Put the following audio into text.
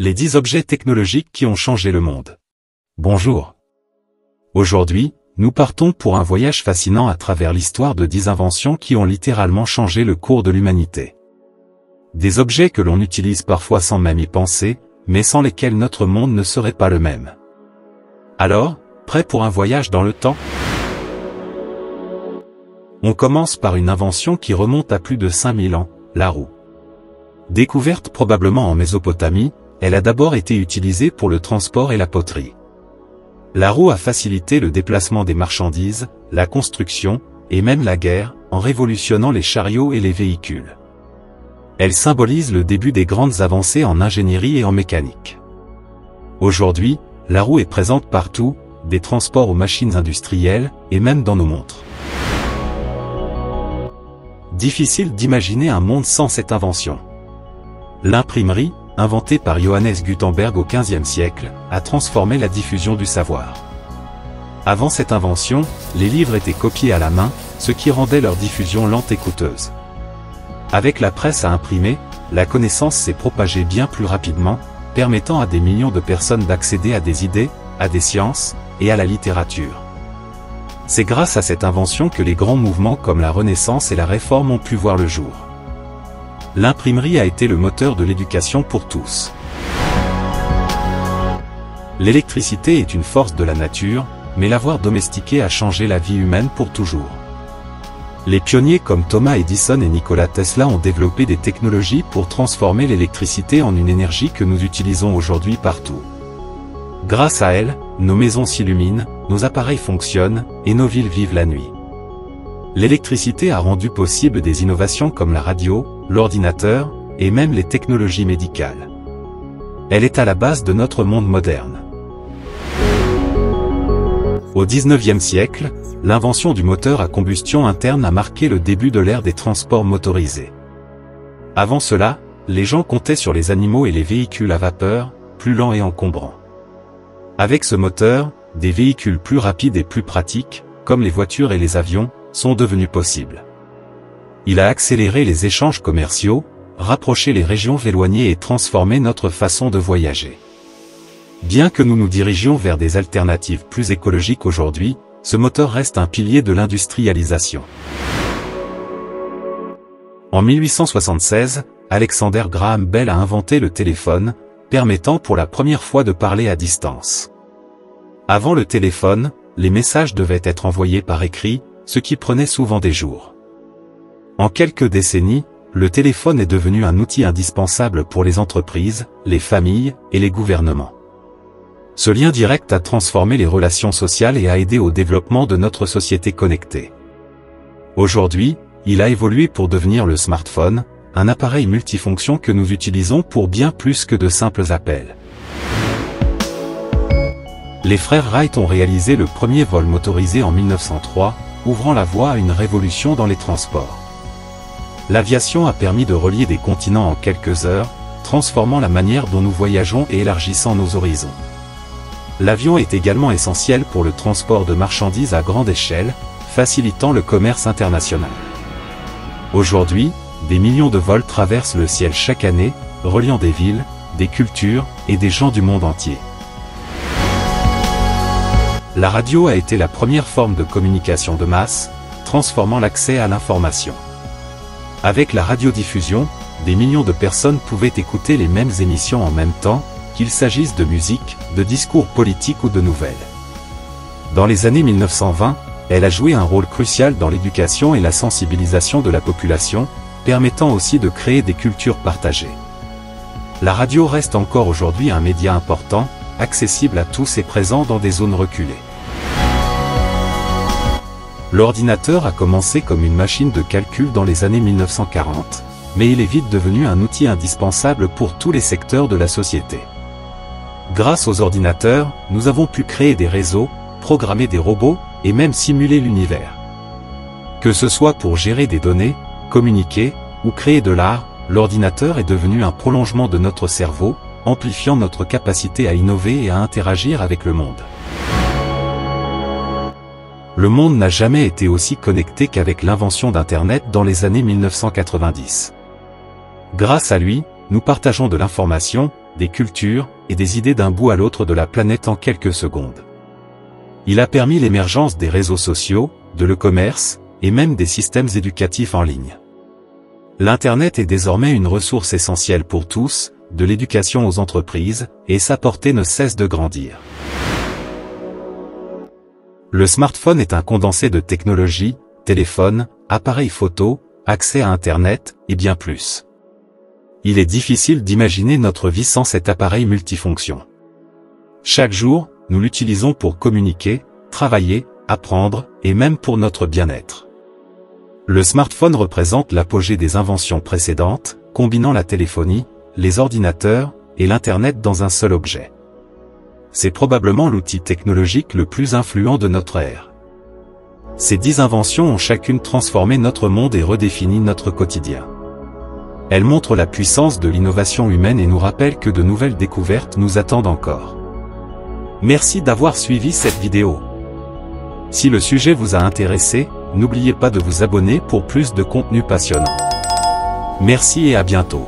Les 10 objets technologiques qui ont changé le monde. Bonjour. Aujourd'hui, nous partons pour un voyage fascinant à travers l'histoire de 10 inventions qui ont littéralement changé le cours de l'humanité. Des objets que l'on utilise parfois sans même y penser, mais sans lesquels notre monde ne serait pas le même. Alors, prêt pour un voyage dans le temps? On commence par une invention qui remonte à plus de 5000 ans, la roue. Découverte probablement en Mésopotamie, elle a d'abord été utilisée pour le transport et la poterie. La roue a facilité le déplacement des marchandises, la construction, et même la guerre, en révolutionnant les chariots et les véhicules. Elle symbolise le début des grandes avancées en ingénierie et en mécanique. Aujourd'hui, la roue est présente partout, des transports aux machines industrielles, et même dans nos montres. Difficile d'imaginer un monde sans cette invention. L'imprimerie, inventée par Johannes Gutenberg au XVe siècle, a transformé la diffusion du savoir. Avant cette invention, les livres étaient copiés à la main, ce qui rendait leur diffusion lente et coûteuse. Avec la presse à imprimer, la connaissance s'est propagée bien plus rapidement, permettant à des millions de personnes d'accéder à des idées, à des sciences, et à la littérature. C'est grâce à cette invention que les grands mouvements comme la Renaissance et la Réforme ont pu voir le jour. L'imprimerie a été le moteur de l'éducation pour tous. L'électricité est une force de la nature, mais l'avoir domestiquée a changé la vie humaine pour toujours. Les pionniers comme Thomas Edison et Nikola Tesla ont développé des technologies pour transformer l'électricité en une énergie que nous utilisons aujourd'hui partout. Grâce à elle, nos maisons s'illuminent, nos appareils fonctionnent, et nos villes vivent la nuit. L'électricité a rendu possible des innovations comme la radio, l'ordinateur, et même les technologies médicales. Elle est à la base de notre monde moderne. Au XIXe siècle, l'invention du moteur à combustion interne a marqué le début de l'ère des transports motorisés. Avant cela, les gens comptaient sur les animaux et les véhicules à vapeur, plus lents et encombrants. Avec ce moteur, des véhicules plus rapides et plus pratiques, comme les voitures et les avions, sont devenus possibles. Il a accéléré les échanges commerciaux, rapproché les régions éloignées et transformé notre façon de voyager. Bien que nous nous dirigions vers des alternatives plus écologiques aujourd'hui, ce moteur reste un pilier de l'industrialisation. En 1876, Alexander Graham Bell a inventé le téléphone, permettant pour la première fois de parler à distance. Avant le téléphone, les messages devaient être envoyés par écrit, ce qui prenait souvent des jours. En quelques décennies, le téléphone est devenu un outil indispensable pour les entreprises, les familles et les gouvernements. Ce lien direct a transformé les relations sociales et a aidé au développement de notre société connectée. Aujourd'hui, il a évolué pour devenir le smartphone, un appareil multifonction que nous utilisons pour bien plus que de simples appels. Les frères Wright ont réalisé le premier vol motorisé en 1903, ouvrant la voie à une révolution dans les transports. L'aviation a permis de relier des continents en quelques heures, transformant la manière dont nous voyageons et élargissant nos horizons. L'avion est également essentiel pour le transport de marchandises à grande échelle, facilitant le commerce international. Aujourd'hui, des millions de vols traversent le ciel chaque année, reliant des villes, des cultures et des gens du monde entier. La radio a été la première forme de communication de masse, transformant l'accès à l'information. Avec la radiodiffusion, des millions de personnes pouvaient écouter les mêmes émissions en même temps, qu'il s'agisse de musique, de discours politiques ou de nouvelles. Dans les années 1920, elle a joué un rôle crucial dans l'éducation et la sensibilisation de la population, permettant aussi de créer des cultures partagées. La radio reste encore aujourd'hui un média important, accessible à tous et présent dans des zones reculées. L'ordinateur a commencé comme une machine de calcul dans les années 1940, mais il est vite devenu un outil indispensable pour tous les secteurs de la société. Grâce aux ordinateurs, nous avons pu créer des réseaux, programmer des robots, et même simuler l'univers. Que ce soit pour gérer des données, communiquer, ou créer de l'art, l'ordinateur est devenu un prolongement de notre cerveau, amplifiant notre capacité à innover et à interagir avec le monde. Le monde n'a jamais été aussi connecté qu'avec l'invention d'Internet dans les années 1990. Grâce à lui, nous partageons de l'information, des cultures et des idées d'un bout à l'autre de la planète en quelques secondes. Il a permis l'émergence des réseaux sociaux, de l'e-commerce, et même des systèmes éducatifs en ligne. L'Internet est désormais une ressource essentielle pour tous, de l'éducation aux entreprises, et sa portée ne cesse de grandir. Le smartphone est un condensé de technologies, téléphone, appareil photo, accès à Internet, et bien plus. Il est difficile d'imaginer notre vie sans cet appareil multifonction. Chaque jour, nous l'utilisons pour communiquer, travailler, apprendre, et même pour notre bien-être. Le smartphone représente l'apogée des inventions précédentes, combinant la téléphonie, les ordinateurs, et l'Internet dans un seul objet. C'est probablement l'outil technologique le plus influent de notre ère. Ces 10 inventions ont chacune transformé notre monde et redéfini notre quotidien. Elles montrent la puissance de l'innovation humaine et nous rappellent que de nouvelles découvertes nous attendent encore. Merci d'avoir suivi cette vidéo. Si le sujet vous a intéressé, n'oubliez pas de vous abonner pour plus de contenu passionnant. Merci et à bientôt.